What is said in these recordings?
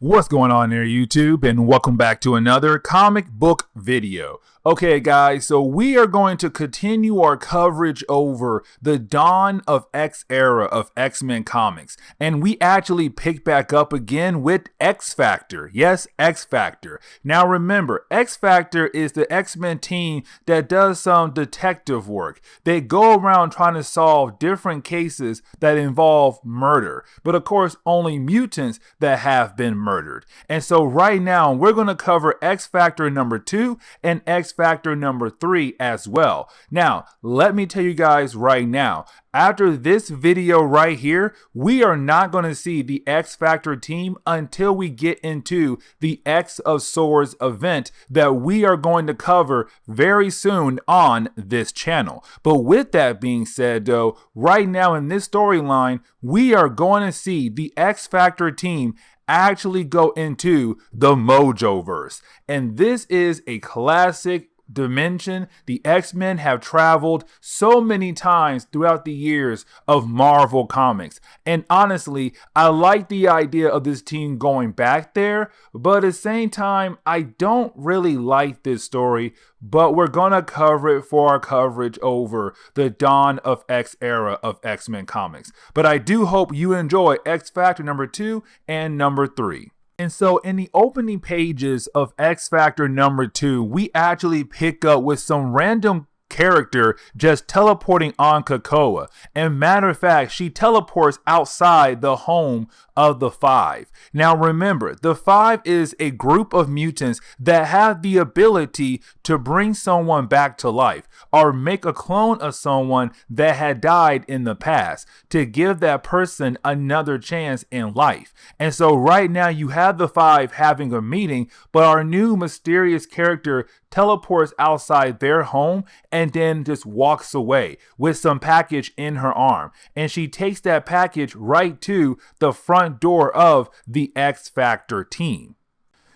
What's going on there, YouTube, and welcome back to another comic book video. Okay, guys, so we are going to continue our coverage over the dawn of X era of X-Men comics, and we actually pick back up again with X Factor. Yes, X Factor. Now remember, X Factor is the X-Men team that does some detective work. They go around trying to solve different cases that involve murder, but of course only mutants that have been murdered. And so right now we're going to cover X Factor number 2 and X Factor number 3 as well. Now, let me tell you guys right now, after this video right here, we are not going to see the X Factor team until we get into the X of Swords event that we are going to cover very soon on this channel. But with that being said though, right now in this storyline, we are going to see the X Factor team actually go into the Mojoverse. And this is a classic dimension. The X-Men have traveled so many times throughout the years of Marvel Comics. And honestly, I like the idea of this team going back there, but at the same time, I don't really like this story, but we're gonna cover it for our coverage over the dawn of X era of X-Men comics. But I do hope you enjoy X Factor number 2 and number 3. And so in the opening pages of X Factor number 2, we actually pick up with some random character just teleporting on Krakoa. And matter of fact, she teleports outside the home of the Five. Now remember, the Five is a group of mutants that have the ability to bring someone back to life or make a clone of someone that had died in the past to give that person another chance in life. And so right now you have the Five having a meeting, but our new mysterious character teleports outside their home and then just walks away with some package in her arm. And she takes that package right to the front door of the X Factor team.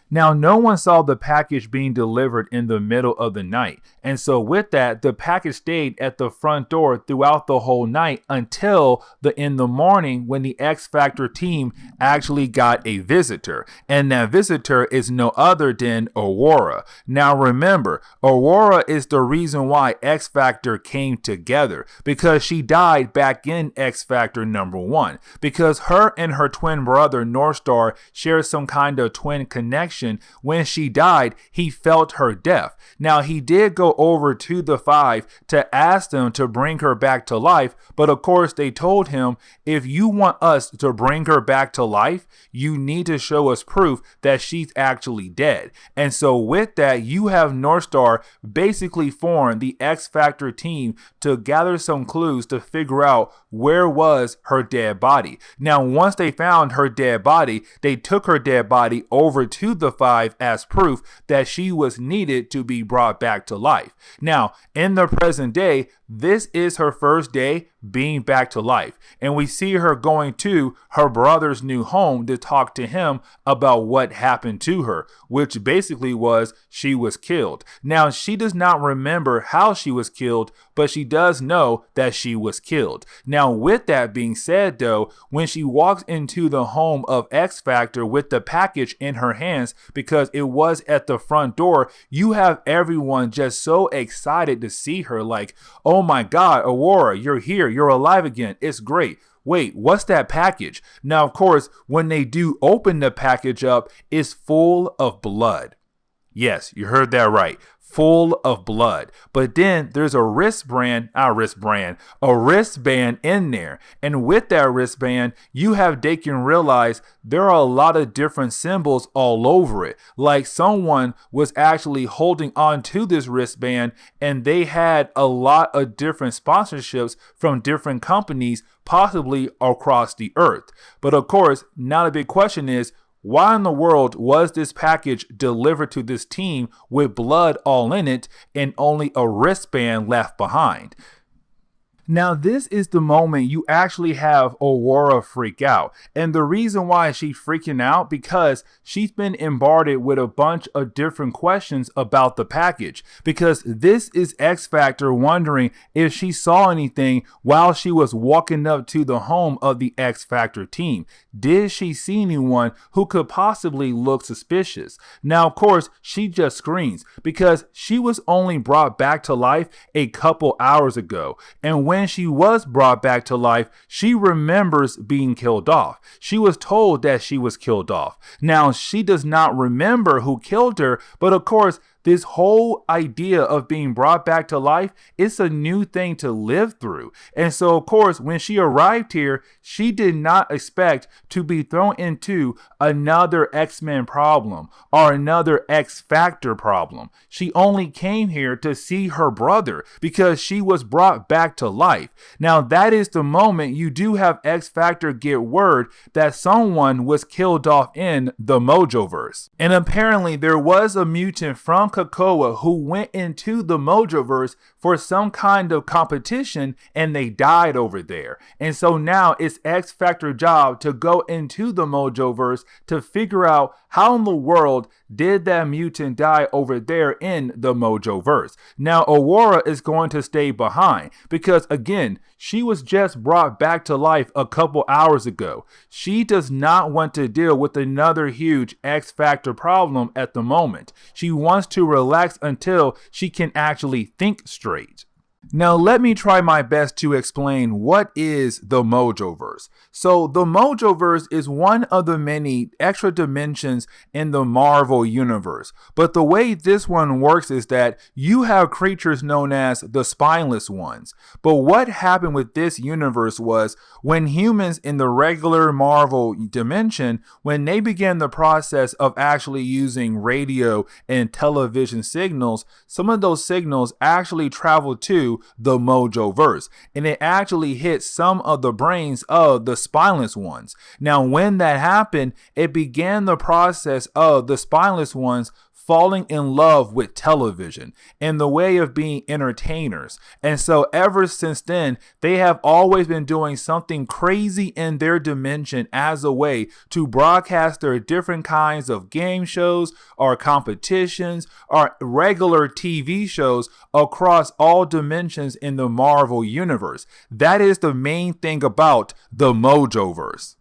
Now, no one saw the package being delivered in the middle of the night. And so with that, the package stayed at the front door throughout the whole night until in the morning when the X Factor team actually got a visitor. And that visitor is no other than Aurora. Now remember, Aurora is the reason why X Factor came together, because she died back in X Factor number 1. Because her and her twin brother Northstar share some kind of twin connection. When she died, he felt her death. Now, he did go over to the Five to ask them to bring her back to life, but of course they told him, if you want us to bring her back to life, you need to show us proof that she's actually dead. And so with that, you have Northstar basically form the X Factor team to gather some clues to figure out where was her dead body. Now, once they found her dead body, they took her dead body over to the Five as proof that she was needed to be brought back to life. Now, in the present day, this is her first day being back to life, and we see her going to her brother's new home to talk to him about what happened to her, which basically was she was killed. Now, she does not remember how she was killed, but she does know that she was killed. Now, with that being said though, when she walks into the home of X Factor with the package in her hands, because it was at the front door, you have everyone just so excited to see her, like, oh my God, Aurora, you're here, you're alive again, it's great. Wait, what's that package? Now, of course, when they do open the package up, it's full of blood. Yes, you heard that right. Full of blood. But then there's a wristband in there. And with that wristband, they can realize there are a lot of different symbols all over it. Like someone was actually holding on to this wristband and they had a lot of different sponsorships from different companies, possibly across the earth. But of course, now the big question is, why in the world was this package delivered to this team with blood all in it and only a wristband left behind? Now, this is the moment you actually have Aurora freak out. And the reason why she's freaking out, because she's been bombarded with a bunch of different questions about the package. Because this is X Factor wondering if she saw anything while she was walking up to the home of the X Factor team. Did she see anyone who could possibly look suspicious? Now, of course, she just screams because she was only brought back to life a couple hours ago. And when she was brought back to life, she remembers being killed off. She was told that she was killed off. Now, she does not remember who killed her, but of course, this whole idea of being brought back to life, it's a new thing to live through. And so, of course, when she arrived here, she did not expect to be thrown into another X-Men problem or another X-Factor problem. She only came here to see her brother because she was brought back to life. Now, that is the moment you do have X-Factor get word that someone was killed off in the Mojoverse. And apparently, there was a mutant from COPPA who went into the Mojoverse for some kind of competition and they died over there. And so now it's X Factor job to go into the Mojoverse to figure out how in the world did that mutant die over there in the Mojoverse. Now Aurora is going to stay behind because again, she was just brought back to life a couple hours ago. She does not want to deal with another huge X Factor problem at the moment. She wants to relax until she can actually think straight. Now let me try my best to explain what is the Mojoverse. So the Mojoverse is one of the many extra dimensions in the Marvel universe. But the way this one works is that you have creatures known as the spineless ones. But what happened with this universe was when humans in the regular Marvel dimension, when they began the process of actually using radio and television signals, some of those signals actually traveled to the Mojoverse, and it actually hit some of the brains of the spineless ones. Now, when that happened, it began the process of the spineless ones falling in love with television and the way of being entertainers. And so ever since then, they have always been doing something crazy in their dimension as a way to broadcast their different kinds of game shows or competitions or regular TV shows across all dimensions in the Marvel universe. That is the main thing about the Mojoverse.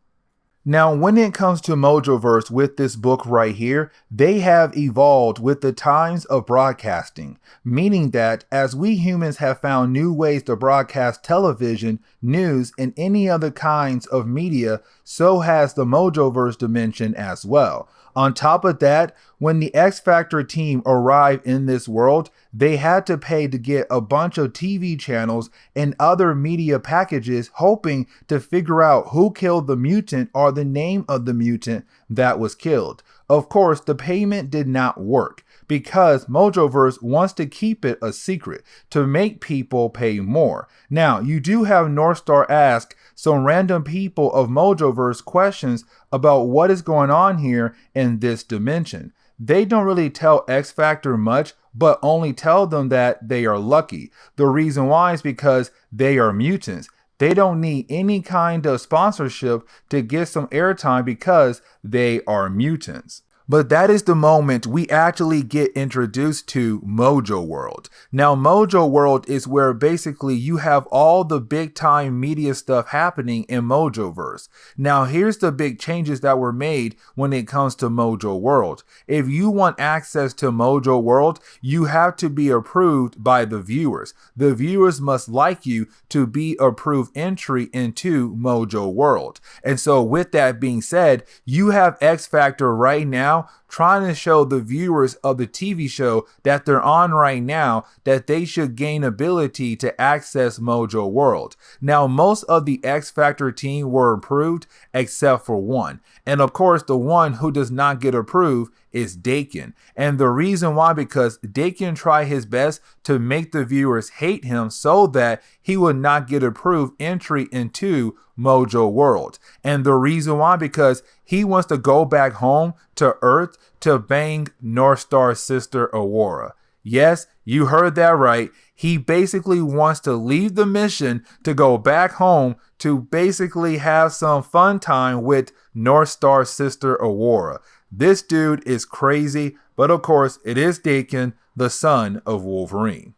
Now, when it comes to Mojoverse with this book right here, they have evolved with the times of broadcasting, meaning that as we humans have found new ways to broadcast television, news, and any other kinds of media, so has the Mojoverse dimension as well. On top of that, when the X Factor team arrived in this world, they had to pay to get a bunch of TV channels and other media packages hoping to figure out who killed the mutant or the name of the mutant that was killed. Of course, the payment did not work because Mojoverse wants to keep it a secret to make people pay more. Now, you do have Northstar ask some random people of Mojoverse questions about what is going on here in this dimension. They don't really tell X Factor much, but only tell them that they are lucky. The reason why is because they are mutants. They don't need any kind of sponsorship to get some airtime because they are mutants. But that is the moment we actually get introduced to Mojo World. Now, Mojo World is where basically you have all the big time media stuff happening in Mojoverse. Now, here's the big changes that were made when it comes to Mojo World. If you want access to Mojo World, you have to be approved by the viewers. The viewers must like you to be approved entry into Mojo World. And so with that being said, you have X Factor right now trying to show the viewers of the TV show that they're on right now that they should gain ability to access Mojo World. Now, most of the X Factor team were approved except for one. And of course, the one who does not get approved is Dakin. And the reason why, because Dakin tried his best to make the viewers hate him so that he would not get approved entry into Mojo World. And the reason why, because he wants to go back home to Earth to bang Northstar's sister Aurora. Yes, you heard that right. He basically wants to leave the mission to go back home to basically have some fun time with North Star's sister Aurora. This dude is crazy, but of course it is Daken, the son of Wolverine.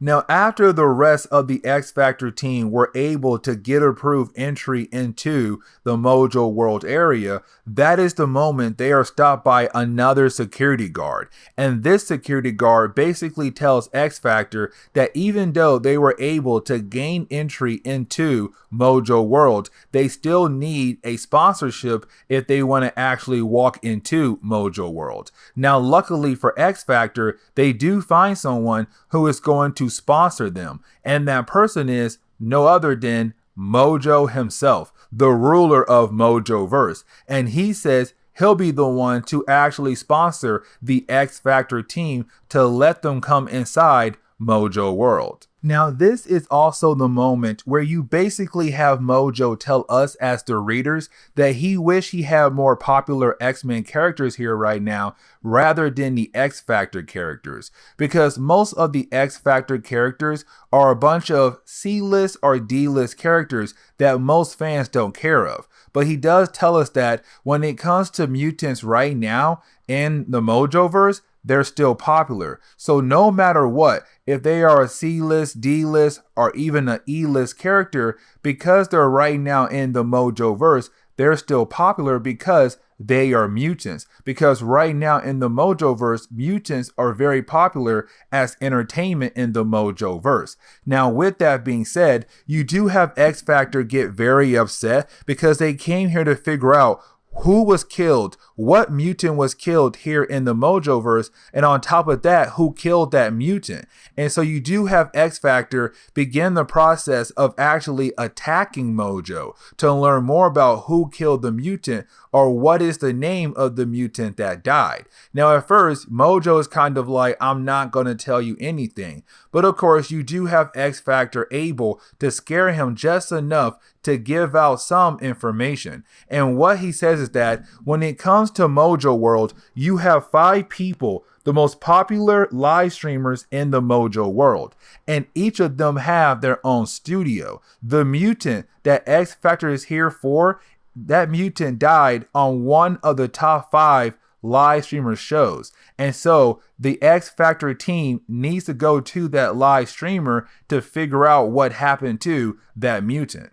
Now, after the rest of the X Factor team were able to get approved entry into the Mojo World area, that is the moment they are stopped by another security guard. And this security guard basically tells X Factor that even though they were able to gain entry into Mojo World, they still need a sponsorship if they want to actually walk into Mojo World. Now, luckily for X Factor, they do find someone who is going to sponsor them, and that person is no other than Mojo himself, the ruler of Mojoverse, and he says he'll be the one to actually sponsor the X Factor team to let them come inside Mojo World. Now, this is also the moment where you basically have Mojo tell us as the readers that he wish he had more popular X-Men characters here right now rather than the X Factor characters, because most of the X Factor characters are a bunch of C-list or D-list characters that most fans don't care of. But he does tell us that when it comes to mutants right now in the Mojoverse, they're still popular. So no matter what, if they are a C-list, D-list, or even an E-list character, because they're right now in the Mojoverse, they're still popular because they are mutants. Because right now in the Mojoverse, mutants are very popular as entertainment in the Mojoverse. Now, with that being said, you do have X Factor get very upset because they came here to figure out who was killed, what mutant was killed here in the Mojoverse, and on top of that, who killed that mutant. And so you do have X Factor begin the process of actually attacking Mojo to learn more about who killed the mutant or what is the name of the mutant that died. Now, at first, Mojo is kind of like, I'm not going to tell you anything. But of course, you do have X Factor able to scare him just enough to give out some information. And what he says is that when it comes to Mojo World, you have 5 people, the most popular live streamers in the Mojo World, and each of them have their own studio. The mutant that X Factor is here for, that mutant died on one of the top 5 live streamer shows. And so the X Factor team needs to go to that live streamer to figure out what happened to that mutant.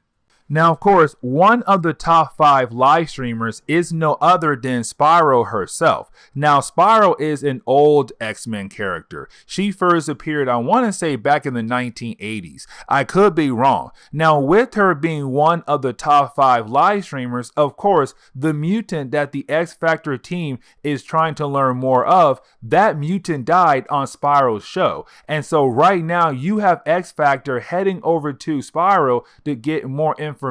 Now, of course, one of the top 5 live streamers is no other than Spyro herself. Now, Spyro is an old X-Men character. She first appeared, I want to say, back in the 1980s. I could be wrong. Now, with her being one of the top 5 live streamers, of course, the mutant that the X Factor team is trying to learn more of, that mutant died on Spyro's show. And so right now, you have X Factor heading over to Spyro to get more information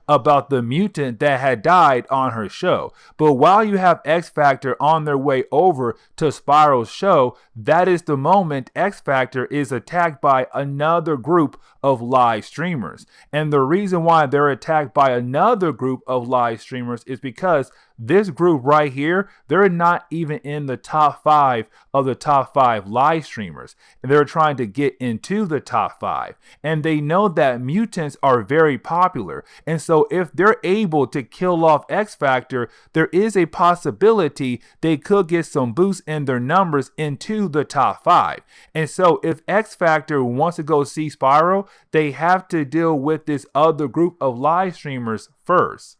about the mutant that had died on her show. But while you have X Factor on their way over to Spyro's show, that is the moment X Factor is attacked by another group of live streamers. And the reason why they're attacked by another group of live streamers is because this group right here, they're not even in the top 5 of the top 5 live streamers. And they're trying to get into the top 5. And they know that mutants are very popular. And so if they're able to kill off X Factor, there is a possibility they could get some boost in their numbers into the top 5. And so if X Factor wants to go see Spyro, they have to deal with this other group of live streamers first.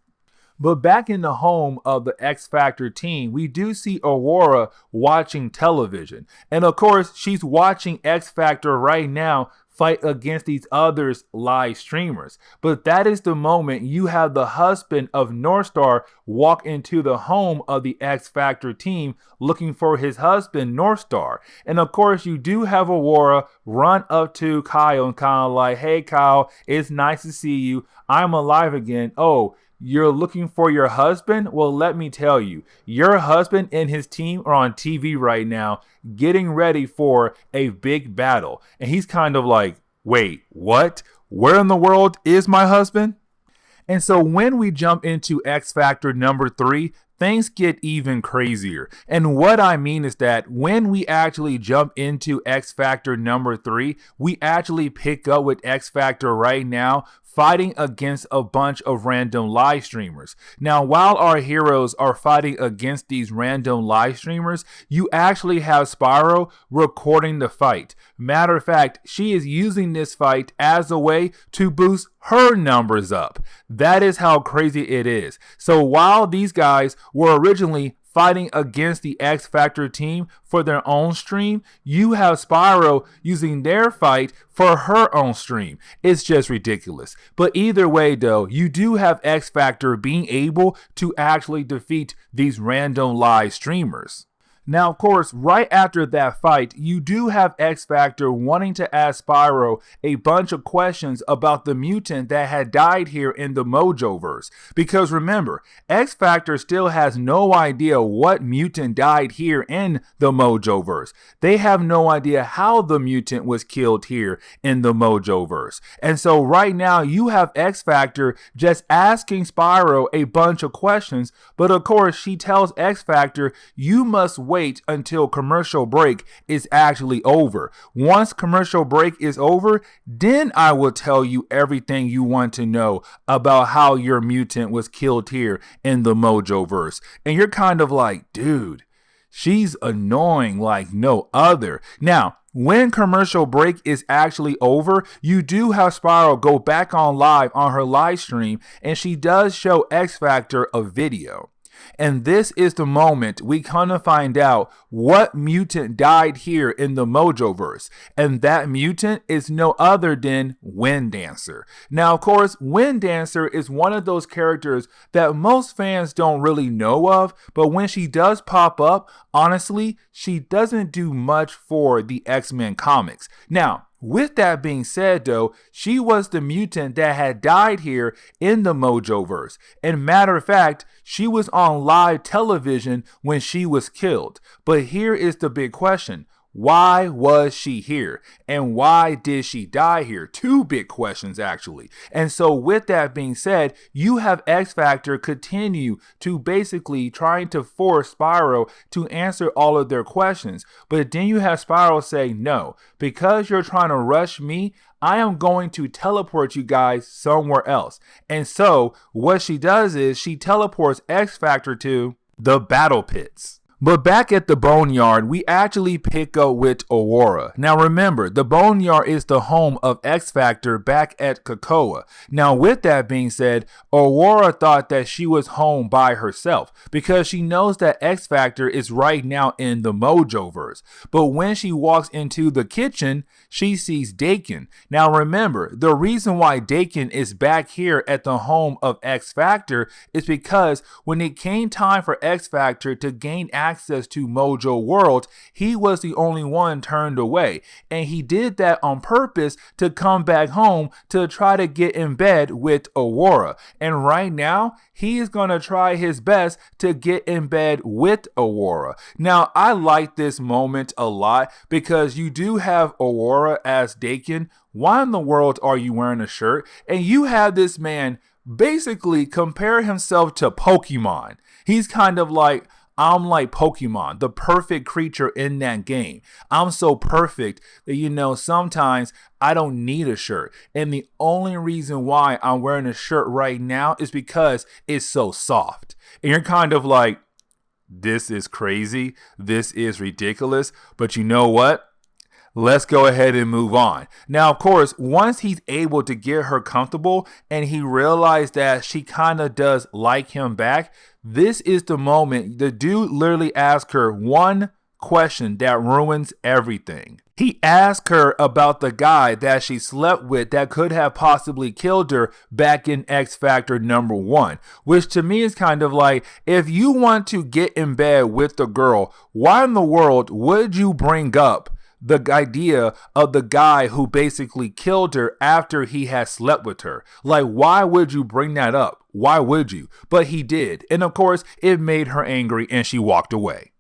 But back in the home of the X Factor team, we do see Aurora watching television. And of course, she's watching X Factor right now fight against these others live streamers. But that is the moment you have the husband of North Star walk into the home of the X Factor team looking for his husband, North Star. And of course, you do have Aurora run up to Kyle and kind of like, hey Kyle, it's nice to see you. I'm alive again. Oh, you're looking for your husband? Well, let me tell you, your husband and his team are on TV right now getting ready for a big battle. And he's kind of like, wait, what? Where in the world is my husband? And so when we jump into X Factor number 3, things get even crazier. And what I mean is that when we actually jump into X Factor number 3, we actually pick up with X Factor right now fighting against a bunch of random live streamers. Now, while our heroes are fighting against these random live streamers, you actually have Spyro recording the fight. Matter of fact, she is using this fight as a way to boost her numbers up. That is how crazy it is. So while these guys were originally fighting against the X Factor team for their own stream, you have Spyro using their fight for her own stream. It's just ridiculous. But either way though, you do have X Factor being able to actually defeat these random live streamers. Now, of course, right after that fight, you do have X Factor wanting to ask Spyro a bunch of questions about the mutant that had died here in the Mojoverse. Because remember, X Factor still has no idea what mutant died here in the Mojoverse. They have no idea how the mutant was killed here in the Mojoverse. And so right now, you have X Factor just asking Spyro a bunch of questions. But of course, she tells X Factor, you must wait until commercial break is actually over. Once commercial break is over, then I will tell you everything you want to know about how your mutant was killed here in the Mojoverse. And you're kind of like, dude, she's annoying like no other. Now, when commercial break is actually over, you do have Spyro go back on live on her live stream, and she does show X Factor a video. And this is the moment we kind of find out what mutant died here in the Mojoverse. And that mutant is no other than Wind Dancer. Now, of course, Wind Dancer is one of those characters that most fans don't really know of. But when she does pop up, honestly, she doesn't do much for the X-Men comics. Now, with that being said though, she was the mutant that had died here in the Mojoverse. And matter of fact, she was on live television when she was killed. But here is the big question. Why was she here? And why did she die here? Two big questions, actually. And so with that being said, you have X Factor continue to basically trying to force Spyro to answer all of their questions. But then you have Spyro say, no, because you're trying to rush me, I am going to teleport you guys somewhere else. And so what she does is she teleports X Factor to the battle pits. But back at the Boneyard, we actually pick up with Aurora. Now remember, the Boneyard is the home of X Factor back at COPPA. Now with that being said, Aurora thought that she was home by herself because she knows that X Factor is right now in the Mojoverse. But when she walks into the kitchen, she sees Dakin. Now remember, the reason why Dakin is back here at the home of X Factor is because when it came time for X Factor to gain access to Mojo World, he was the only one turned away. And he did that on purpose to come back home to try to get in bed with Aurora. And right now, he is going to try his best to get in bed with Aurora. Now, I like this moment a lot because you do have Aurora as Dakin. Why in the world are you wearing a shirt? And you have this man basically compare himself to Pokemon. He's kind of like, I'm like Pokemon, the perfect creature in that game. I'm so perfect that, sometimes I don't need a shirt. And the only reason why I'm wearing a shirt right now is because it's so soft. And you're kind of like, this is crazy. This is ridiculous. But you know what? Let's go ahead and move on. Now, of course, once he's able to get her comfortable and he realized that she kind of does like him back, this is the moment the dude literally asks her one question that ruins everything. He asked her about the guy that she slept with that could have possibly killed her back in X Factor number 1, which to me is kind of like, if you want to get in bed with the girl, why in the world would you bring up the idea of the guy who basically killed her after he had slept with her? Like, why would you bring that up? Why would you? But he did. And of course, it made her angry and she walked away.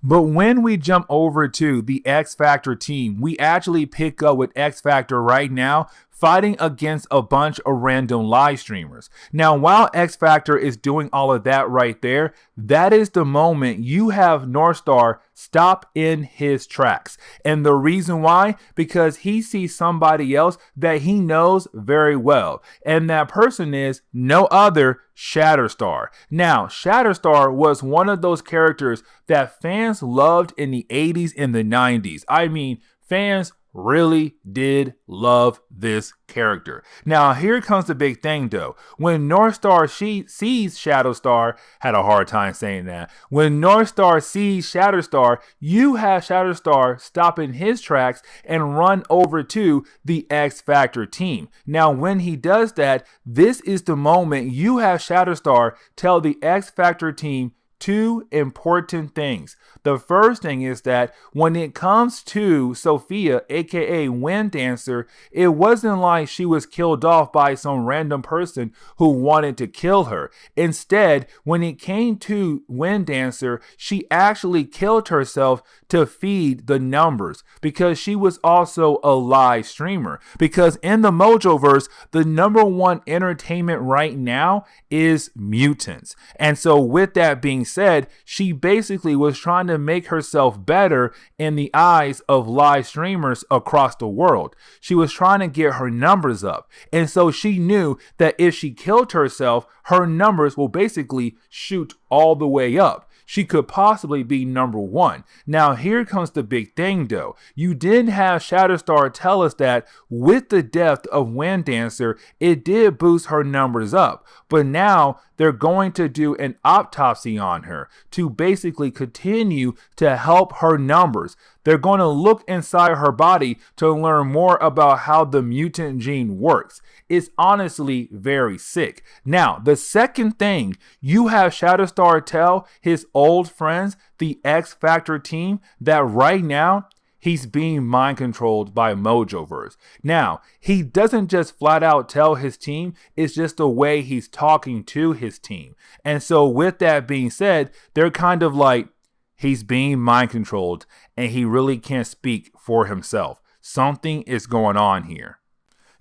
But when we jump over to the X Factor team, we actually pick up with X Factor right now fighting against a bunch of random live streamers. Now, while X Factor is doing all of that right there, that is the moment you have Northstar stop in his tracks. And the reason why, because he sees somebody else that he knows very well. And that person is no other Shatterstar. Now, Shatterstar was one of those characters that fans loved in the 80s and the 90s. I mean, fans really did love this character. Now, here comes the big thing though. When Northstar sees Shadowstar, had a hard time saying that. When Northstar sees Shatterstar, you have Shatterstar stop in his tracks and run over to the X Factor team. Now, when he does that, this is the moment you have Shatterstar tell the X Factor team two important things. The first thing is that when it comes to Sophia, aka Wind Dancer, it wasn't like she was killed off by some random person who wanted to kill her. Instead, when it came to Wind Dancer, she actually killed herself to feed the numbers because she was also a live streamer. Because in the Mojoverse, the #1 entertainment right now is mutants. And so with that being said, she basically was trying to make herself better in the eyes of live streamers across the world. She was trying to get her numbers up. And so she knew that if she killed herself, her numbers will basically shoot all the way up. She could possibly be #1. Now, here comes the big thing though. You did have Shatterstar tell us that with the death of Wind Dancer, it did boost her numbers up. But now they're going to do an autopsy on her to basically continue to help her numbers. They're going to look inside her body to learn more about how the mutant gene works. It's honestly very sick. Now, the second thing, you have Shatterstar tell his old friends, the X Factor team, that right now, he's being mind controlled by Mojoverse. Now, he doesn't just flat out tell his team, it's just the way he's talking to his team. And so with that being said, they're kind of like, he's being mind controlled and he really can't speak for himself. Something is going on here.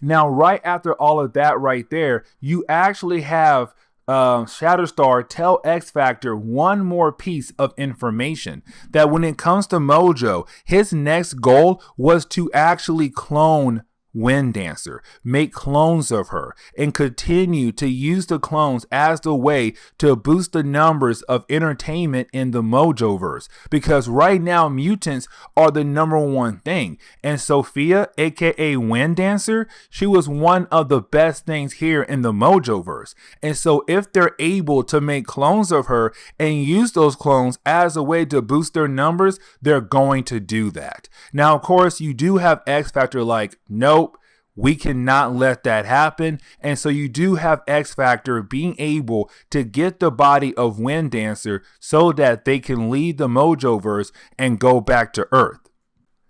Now, right after all of that right there, you actually have Shatterstar tell X Factor one more piece of information, that when it comes to Mojo, his next goal was to actually clone Wind Dancer, make clones of her, and continue to use the clones as the way to boost the numbers of entertainment in the Mojoverse. Because right now, mutants are the #1 thing. And Sophia, aka Wind Dancer, she was one of the best things here in the Mojoverse. And so if they're able to make clones of her and use those clones as a way to boost their numbers, they're going to do that. Now, of course, you do have X Factor like, nope, we cannot let that happen. And so you do have X Factor being able to get the body of Wind Dancer so that they can leave the Mojoverse and go back to Earth.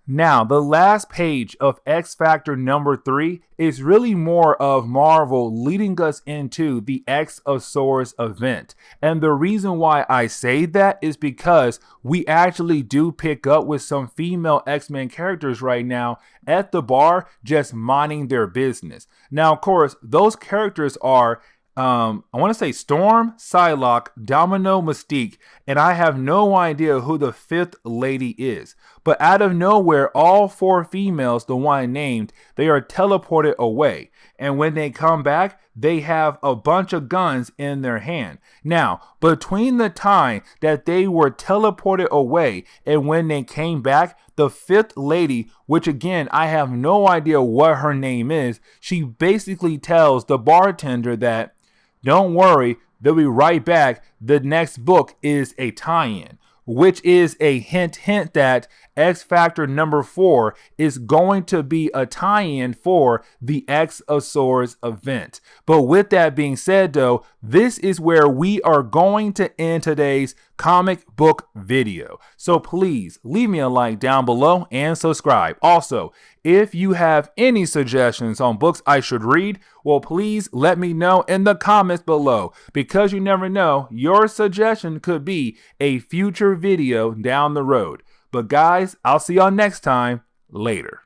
Now, the last page of X Factor #3 is really more of Marvel leading us into the X of Swords event. And the reason why I say that is because we actually do pick up with some female X-Men characters right now at the bar just minding their business. Now, of course, those characters are I want to say Storm, Psylocke, Domino, Mystique, and I have no idea who the 5th lady is. But out of nowhere, all 4 females, the one named, they are teleported away. And when they come back, they have a bunch of guns in their hand. Now, between the time that they were teleported away and when they came back, the 5th lady, which again, I have no idea what her name is, she basically tells the bartender that, don't worry, they'll be right back. The next book is a tie-in, which is a hint that X Factor #4 is going to be a tie-in for the X of Swords event. But with that being said though, this is where we are going to end today's comic book video. So please leave me a like down below and subscribe. Also, if you have any suggestions on books I should read, well, please let me know in the comments below, because you never know, your suggestion could be a future video down the road. But guys, I'll see y'all next time. Later.